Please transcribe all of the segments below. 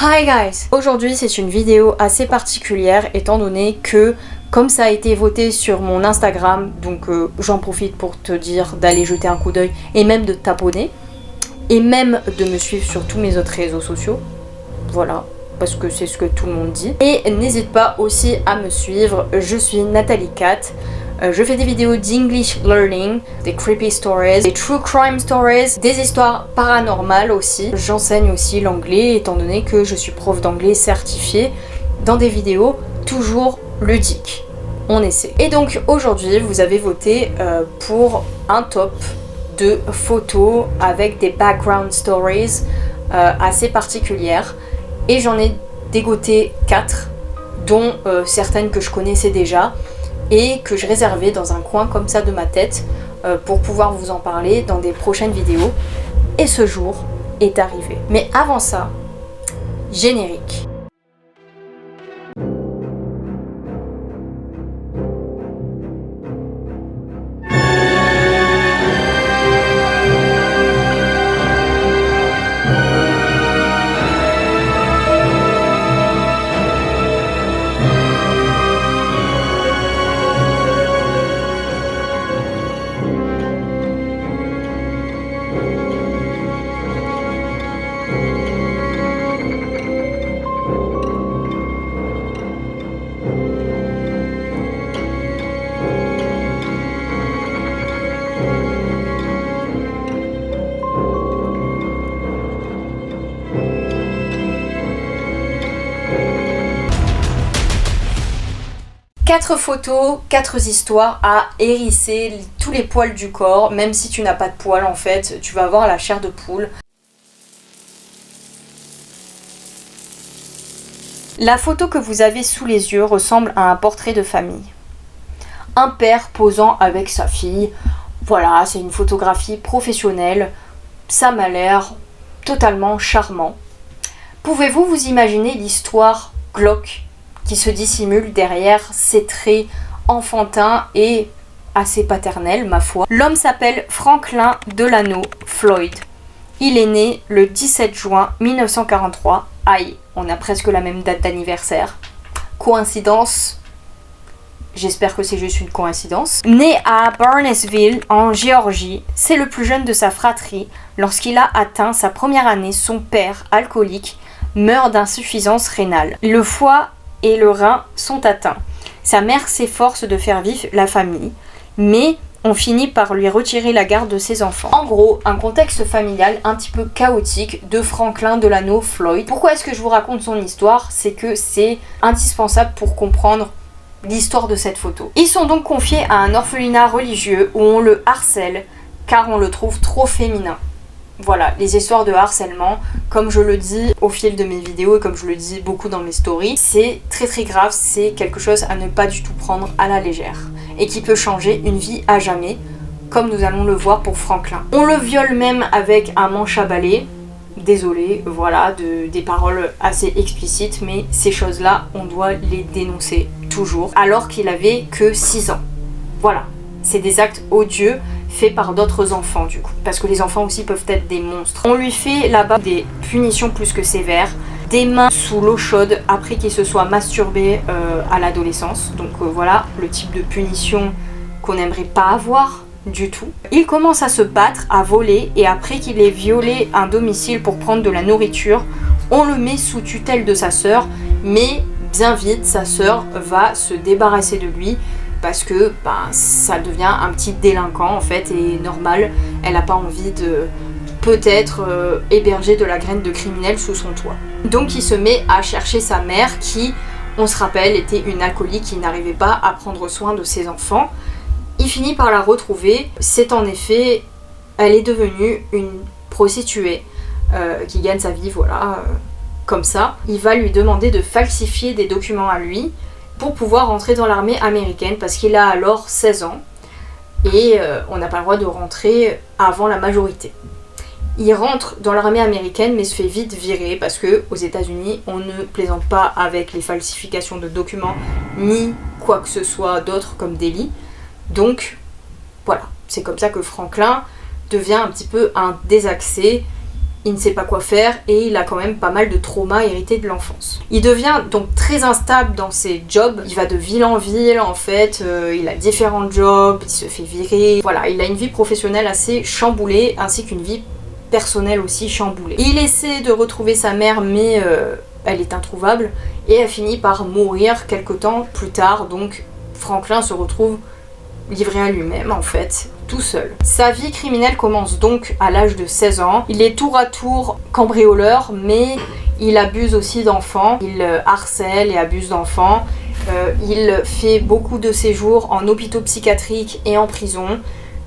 Hi guys! Aujourd'hui c'est une vidéo assez particulière étant donné que comme ça a été voté sur mon Instagram, donc j'en profite pour te dire d'aller jeter un coup d'œil et même de t'abonner et même de me suivre sur tous mes autres réseaux sociaux. Voilà, parce que c'est ce que tout le monde dit. Et n'hésite pas aussi à me suivre, je suis Nathalie Cat. Je fais des vidéos d'English learning, des creepy stories, des true crime stories, des histoires paranormales aussi. J'enseigne aussi l'anglais étant donné que je suis prof d'anglais certifiée dans des vidéos toujours ludiques. On essaie. Et donc aujourd'hui vous avez voté pour un top de photos avec des background stories assez particulières. Et j'en ai dégoté 4, dont certaines que je connaissais déjà et que je réservais dans un coin comme ça de ma tête pour pouvoir vous en parler dans des prochaines vidéos. Et ce jour est arrivé. Mais avant ça, générique. Quatre photos, 4 histoires à hérisser tous les poils du corps, même si tu n'as pas de poils en fait, tu vas avoir la chair de poule. La photo que vous avez sous les yeux ressemble à un portrait de famille. Un père posant avec sa fille, voilà, c'est une photographie professionnelle, ça m'a l'air totalement charmant. Pouvez-vous vous imaginer l'histoire glauque qui se dissimule derrière ses traits enfantins et assez paternels, ma foi. L'homme s'appelle Franklin Delano Floyd. Il est né le 17 juin 1943. Aïe, on a presque la même date d'anniversaire. Coïncidence? J'espère que c'est juste une coïncidence. Né à Barnesville, en Géorgie, c'est le plus jeune de sa fratrie. Lorsqu'il a atteint sa première année, son père, alcoolique, meurt d'insuffisance rénale. Le foie et le rein sont atteints. Sa mère s'efforce de faire vivre la famille, mais on finit par lui retirer la garde de ses enfants. En gros, un contexte familial un petit peu chaotique de Franklin Delano Floyd. Pourquoi est-ce que je vous raconte son histoire? C'est que c'est indispensable pour comprendre l'histoire de cette photo. Ils sont donc confiés à un orphelinat religieux où on le harcèle car on le trouve trop féminin. Voilà, les histoires de harcèlement, comme je le dis au fil de mes vidéos et comme je le dis beaucoup dans mes stories, c'est très très grave, c'est quelque chose à ne pas du tout prendre à la légère et qui peut changer une vie à jamais, comme nous allons le voir pour Franklin. On le viole même avec un manche à balai, désolé, voilà, des paroles assez explicites, mais ces choses-là, on doit les dénoncer toujours, alors qu'il avait que 6 ans. Voilà, c'est des actes odieux faits par d'autres enfants du coup, parce que les enfants aussi peuvent être des monstres. On lui fait là-bas des punitions plus que sévères, des mains sous l'eau chaude après qu'il se soit masturbé à l'adolescence, donc voilà le type de punition qu'on n'aimerait pas avoir du tout. Il commence à se battre, à voler, et après qu'il ait violé un domicile pour prendre de la nourriture, on le met sous tutelle de sa sœur, mais bien vite sa sœur va se débarrasser de lui parce que ça devient un petit délinquant en fait, et normal, elle n'a pas envie de peut-être héberger de la graine de criminel sous son toit. Donc il se met à chercher sa mère qui, on se rappelle, était une alcoolique qui n'arrivait pas à prendre soin de ses enfants. Il finit par la retrouver, c'est en effet, elle est devenue une prostituée qui gagne sa vie, voilà, comme ça. Il va lui demander de falsifier des documents à lui pour pouvoir rentrer dans l'armée américaine parce qu'il a alors 16 ans et on n'a pas le droit de rentrer avant la majorité. Il rentre dans l'armée américaine mais se fait vite virer parce que aux États-Unis on ne plaisante pas avec les falsifications de documents ni quoi que ce soit d'autre comme délit. Donc voilà, c'est comme ça que Franklin devient un petit peu un désaxé il ne sait pas quoi faire et il a quand même pas mal de traumas hérités de l'enfance. Il devient donc très instable dans ses jobs, il va de ville en ville en fait, il a différents jobs, il se fait virer, voilà, il a une vie professionnelle assez chamboulée ainsi qu'une vie personnelle aussi chamboulée. Il essaie de retrouver sa mère mais elle est introuvable et elle finit par mourir quelque temps plus tard, donc Franklin se retrouve livré à lui-même en fait, tout seul. Sa vie criminelle commence donc à l'âge de 16 ans. Il est tour à tour cambrioleur, mais il abuse aussi d'enfants. Il harcèle et abuse d'enfants. Il fait beaucoup de séjours en hôpitaux psychiatriques et en prison,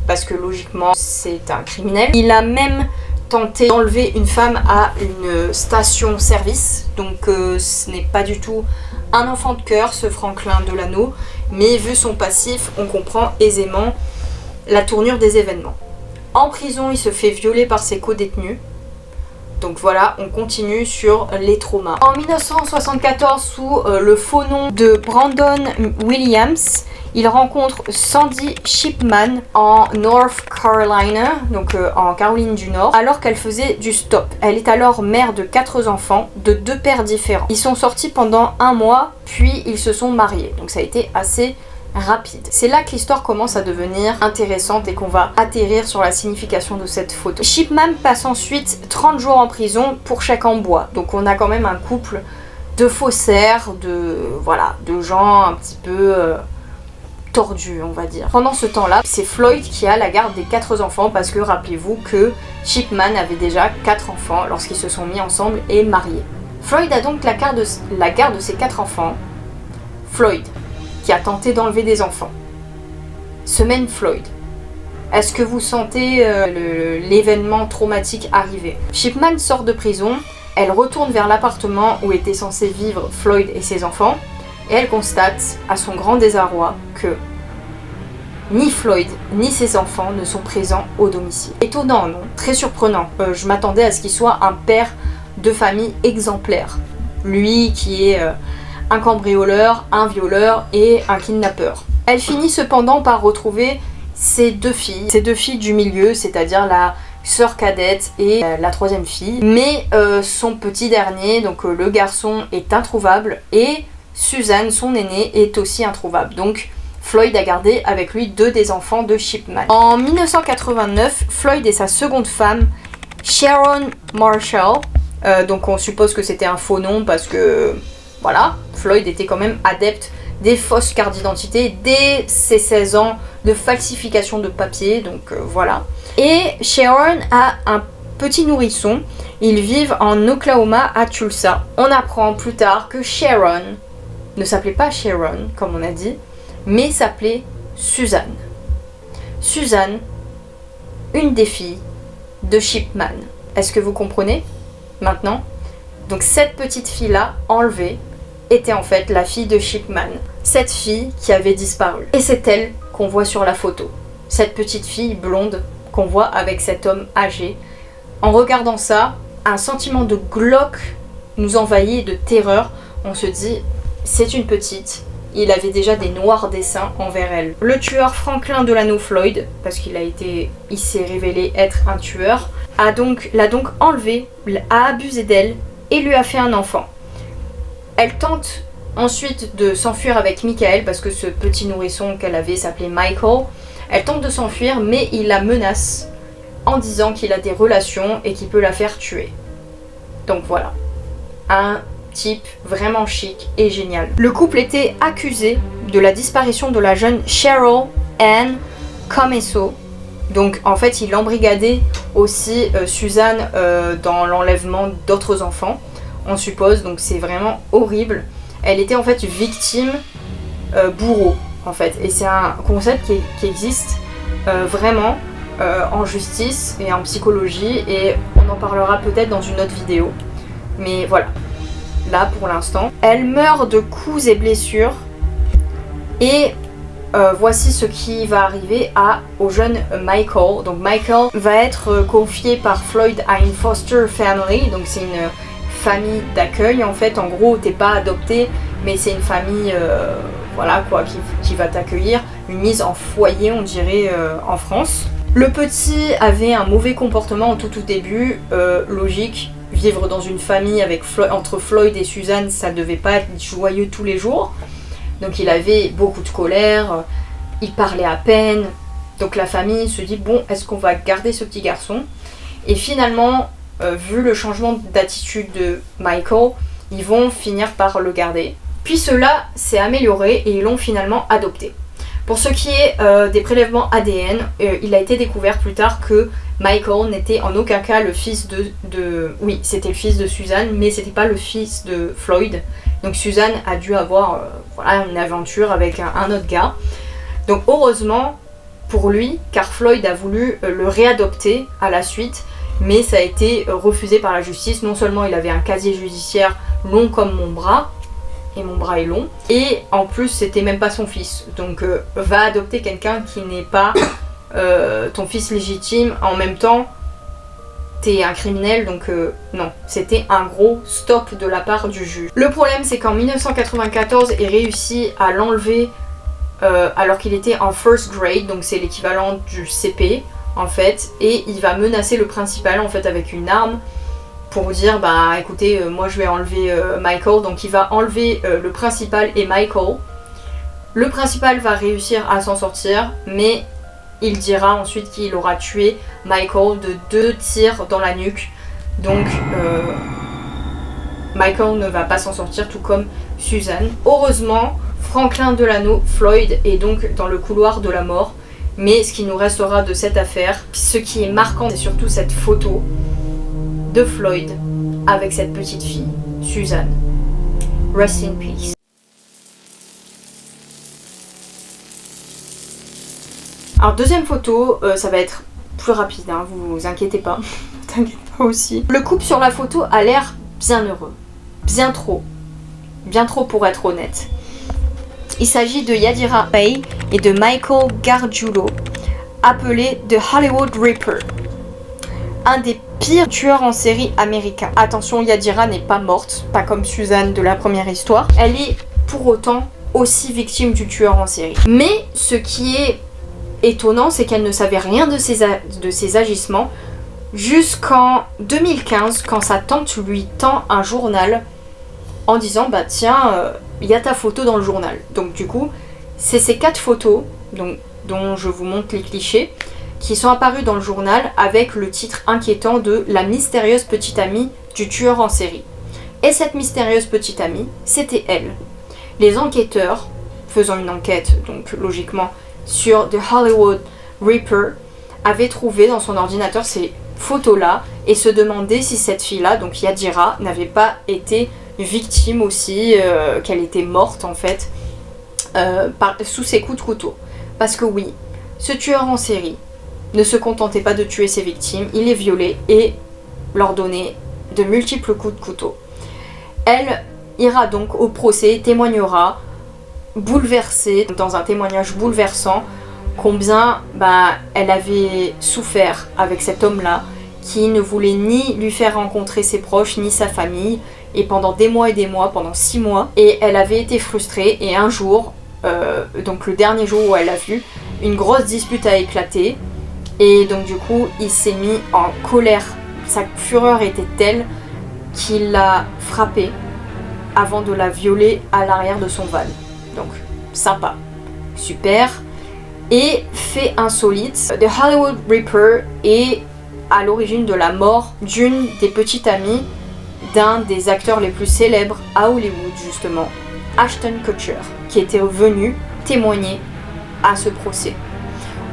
parce que logiquement c'est un criminel. Il a même tenté d'enlever une femme à une station-service, donc ce n'est pas du tout un enfant de cœur, ce Franklin Delano, mais vu son passif, on comprend aisément la tournure des événements. En prison, il se fait violer par ses co-détenus. Donc voilà, on continue sur les traumas. En 1974, sous le faux nom de Brandon Williams, il rencontre Sandy Shipman en North Carolina, donc en Caroline du Nord, alors qu'elle faisait du stop. Elle est alors mère de 4 enfants, de 2 pères différents. Ils sont sortis pendant 1 mois, puis ils se sont mariés. Donc ça a été assez rapide. C'est là que l'histoire commence à devenir intéressante et qu'on va atterrir sur la signification de cette photo. Shipman passe ensuite 30 jours en prison pour chèque en bois. Donc on a quand même un couple de faussaires, de gens un petit peu tordus, on va dire. Pendant ce temps-là, c'est Floyd qui a la garde des 4 enfants parce que rappelez-vous que Shipman avait déjà 4 enfants lorsqu'ils se sont mis ensemble et mariés. Floyd a donc la garde de ses 4 enfants. Floyd, qui a tenté d'enlever des enfants. Semaine Floyd. Est-ce que vous sentez l'événement traumatique arriver? Shipman sort de prison, elle retourne vers l'appartement où étaient censés vivre Floyd et ses enfants, et elle constate, à son grand désarroi, que ni Floyd ni ses enfants ne sont présents au domicile. Étonnant, non? Très surprenant. Je m'attendais à ce qu'il soit un père de famille exemplaire. Lui qui est un cambrioleur, un violeur et un kidnappeur. Elle finit cependant par retrouver ses 2 filles du milieu, c'est-à-dire la sœur cadette et la 3e fille. Mais son petit dernier, donc le garçon, est introuvable et Suzanne, son aînée, est aussi introuvable. Donc Floyd a gardé avec lui 2 des enfants de Shipman. En 1989, Floyd et sa seconde femme, Sharon Marshall, donc on suppose que c'était un faux nom parce que voilà, Floyd était quand même adepte des fausses cartes d'identité dès ses 16 ans, de falsification de papier, donc voilà. Et Sharon a un petit nourrisson, ils vivent en Oklahoma à Tulsa. On apprend plus tard que Sharon ne s'appelait pas Sharon, comme on a dit, mais s'appelait Suzanne. Suzanne, une des filles de Shipman. Est-ce que vous comprenez maintenant? Donc cette petite fille-là, enlevée, était en fait la fille de Shipman. Cette fille qui avait disparu. Et c'est elle qu'on voit sur la photo. Cette petite fille blonde qu'on voit avec cet homme âgé. En regardant ça, un sentiment de glauque nous envahit, de terreur. On se dit, c'est une petite. Il avait déjà des noirs desseins envers elle. Le tueur Franklin Delano Floyd, parce il s'est révélé être un tueur, l'a donc enlevée, a abusé d'elle et lui a fait un enfant. Elle tente ensuite de s'enfuir avec Michael parce que ce petit nourrisson qu'elle avait s'appelait Michael. Elle tente de s'enfuir mais il la menace en disant qu'il a des relations et qu'il peut la faire tuer. Donc voilà, un type vraiment chic et génial. Le couple était accusé de la disparition de la jeune Cheryl Ann Comesso. Donc en fait il embrigadait aussi Suzanne dans l'enlèvement d'autres enfants. On suppose, donc c'est vraiment horrible. Elle était en fait victime bourreau en fait, et c'est un concept qui existe vraiment en justice et en psychologie, et on en parlera peut-être dans une autre vidéo, mais voilà, là pour l'instant. Elle meurt de coups et blessures, et voici ce qui va arriver au jeune Michael. Donc Michael va être confié par Floyd à une foster family, donc c'est une famille d'accueil en fait. En gros, t'es pas adopté, mais c'est une famille voilà quoi, qui va t'accueillir, une mise en foyer on dirait en France. Le petit avait un mauvais comportement en tout début, logique. Vivre dans une famille avec entre Floyd et Susan, ça ne devait pas être joyeux tous les jours. Donc il avait beaucoup de colère, il parlait à peine. Donc la famille se dit, bon, est-ce qu'on va garder ce petit garçon? Et finalement, vu le changement d'attitude de Michael, ils vont finir par le garder. Puis cela s'est amélioré et ils l'ont finalement adopté. Pour ce qui est des prélèvements ADN, il a été découvert plus tard que Michael n'était en aucun cas le fils Oui, c'était le fils de Susan, mais c'était pas le fils de Floyd. Donc Susan a dû avoir voilà, une aventure avec un autre gars. Donc heureusement pour lui, car Floyd a voulu le réadopter à la suite, mais ça a été refusé par la justice. Non seulement il avait un casier judiciaire long comme mon bras, et mon bras est long, et en plus c'était même pas son fils. Donc va adopter quelqu'un qui n'est pas ton fils légitime, en même temps t'es un criminel, donc non, c'était un gros stop de la part du juge. Le problème c'est qu'en 1994 il réussit à l'enlever alors qu'il était en first grade, donc c'est l'équivalent du CP en fait, et il va menacer le principal en fait avec une arme pour dire bah écoutez moi je vais enlever Michael. Donc il va enlever le principal et Michael. Le principal va réussir à s'en sortir, mais il dira ensuite qu'il aura tué Michael de 2 tirs dans la nuque. Donc Michael ne va pas s'en sortir, tout comme Susan. Heureusement, Franklin Delano Floyd est donc dans le couloir de la mort. Mais ce qui nous restera de cette affaire, ce qui est marquant, c'est surtout cette photo de Floyd avec cette petite fille, Susan. Rest in peace. Alors deuxième photo, ça va être plus rapide, hein, vous inquiétez pas. T'inquiète pas aussi. Le couple sur la photo a l'air bien heureux. Bien trop. Bien trop pour être honnête. Il s'agit de Yadira Bay et de Michael Gargiulo, appelé The Hollywood Ripper. Un des pires tueurs en série américains. Attention, Yadira n'est pas morte, pas comme Suzanne de la première histoire. Elle est pour autant aussi victime du tueur en série. Mais ce qui est étonnant, c'est qu'elle ne savait rien de ses agissements jusqu'en 2015, quand sa tante lui tend un journal en disant bah tiens, il y a ta photo dans le journal. Donc du coup, c'est ces 4 photos dont je vous montre les clichés qui sont apparus dans le journal avec le titre inquiétant de La mystérieuse petite amie du tueur en série. Et cette mystérieuse petite amie, c'était elle. Les enquêteurs, faisant une enquête donc logiquement sur The Hollywood Ripper, avaient trouvé dans son ordinateur ces photos-là et se demandaient si cette fille-là, donc Yadira, n'avait pas été victime aussi, qu'elle était morte en fait sous ses coups de couteau. Parce que oui, ce tueur en série ne se contentait pas de tuer ses victimes, il les violait et leur donnait de multiples coups de couteau. Elle ira donc au procès, témoignera, bouleversée, dans un témoignage bouleversant, combien elle avait souffert avec cet homme-là, qui ne voulait ni lui faire rencontrer ses proches, ni sa famille, et pendant des mois et des mois, pendant 6 mois, et elle avait été frustrée, et un jour, donc le dernier jour où elle l'a vu, une grosse dispute a éclaté, et donc du coup, il s'est mis en colère. Sa fureur était telle qu'il l'a frappée avant de la violer à l'arrière de son van. Donc, sympa, super. Et fait insolite, The Hollywood Ripper est à l'origine de la mort d'une des petites amies d'un des acteurs les plus célèbres à Hollywood justement, Ashton Kutcher, qui était venu témoigner à ce procès.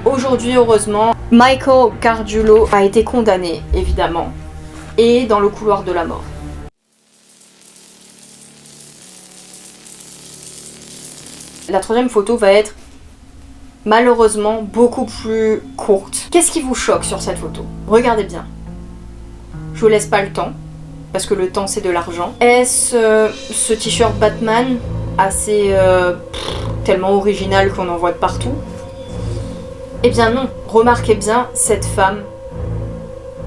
Aujourd'hui, heureusement, Michael Gargiulo a été condamné, évidemment, et dans le couloir de la mort. La troisième photo va être malheureusement beaucoup plus courte. Qu'est-ce qui vous choque sur cette photo? Regardez bien. Je vous laisse pas le temps, parce que le temps c'est de l'argent. Est-ce ce t-shirt Batman assez tellement original qu'on en voit de partout? Eh bien non, remarquez bien cette femme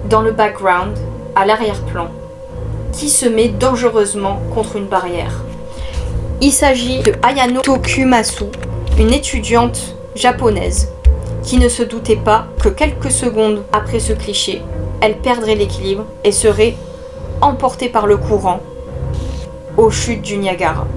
dans le background, à l'arrière-plan, qui se met dangereusement contre une barrière. Il s'agit de Ayano Tokumasu, une étudiante japonaise qui ne se doutait pas que quelques secondes après ce cliché, elle perdrait l'équilibre et serait emportée par le courant aux chutes du Niagara.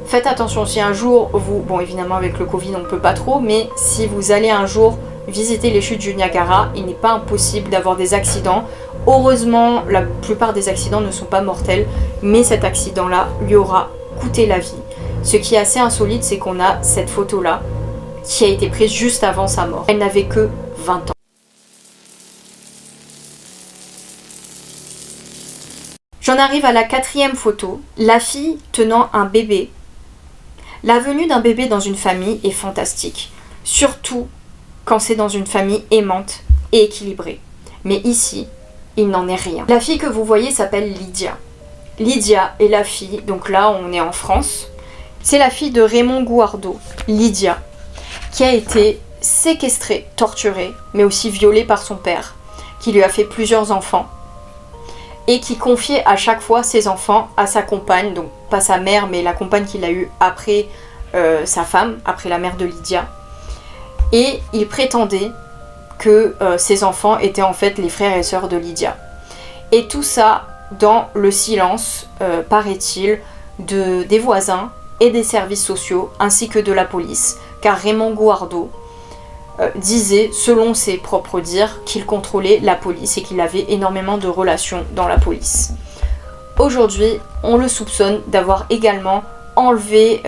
Faites attention, si un jour vous, bon évidemment avec le Covid on ne peut pas trop, mais si vous allez un jour visiter les chutes du Niagara, il n'est pas impossible d'avoir des accidents. Heureusement, la plupart des accidents ne sont pas mortels, mais cet accident-là lui aura coûté la vie. Ce qui est assez insolite, c'est qu'on a cette photo-là qui a été prise juste avant sa mort. Elle n'avait que 20 ans. J'en arrive à la 4e photo, la fille tenant un bébé. La venue d'un bébé dans une famille est fantastique, surtout quand c'est dans une famille aimante et équilibrée. Mais ici, il n'en est rien. La fille que vous voyez s'appelle Lydia. Lydia est la fille, donc là on est en France, c'est la fille de Raymond Gouardo, Lydia, qui a été séquestrée, torturée, mais aussi violée par son père, qui lui a fait plusieurs enfants, et qui confiait à chaque fois ses enfants à sa compagne, donc pas sa mère, mais la compagne qu'il a eue après sa femme, après la mère de Lydia. Et il prétendait que ses enfants étaient en fait les frères et sœurs de Lydia. Et tout ça dans le silence, paraît-il, des voisins et des services sociaux, ainsi que de la police, car Raymond Gouardo disait, selon ses propres dires, qu'il contrôlait la police et qu'il avait énormément de relations dans la police. Aujourd'hui, on le soupçonne d'avoir également enlevé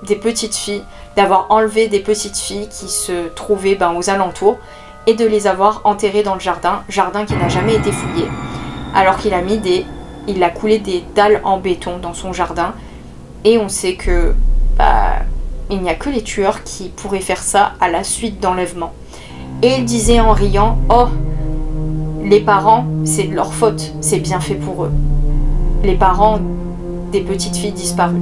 des petites filles, qui se trouvaient aux alentours et de les avoir enterrées dans le jardin qui n'a jamais été fouillé, alors qu'il a coulé des dalles en béton dans son jardin, et on sait que il n'y a que les tueurs qui pourraient faire ça à la suite d'enlèvements. Et il disait en riant, « Oh, les parents, c'est de leur faute, c'est bien fait pour eux. Les parents des petites filles disparues. »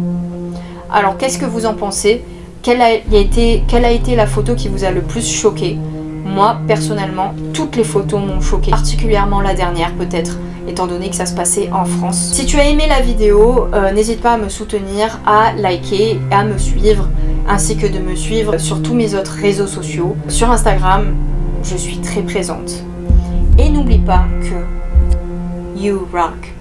Alors, qu'est-ce que vous en pensez ? Quelle a été la photo qui vous a le plus choqué ? Moi, personnellement, toutes les photos m'ont choqué, particulièrement la dernière peut-être, étant donné que ça se passait en France. Si tu as aimé la vidéo, n'hésite pas à me soutenir, à liker, à me suivre, ainsi que de me suivre sur tous mes autres réseaux sociaux. Sur Instagram, je suis très présente. Et n'oublie pas que you rock.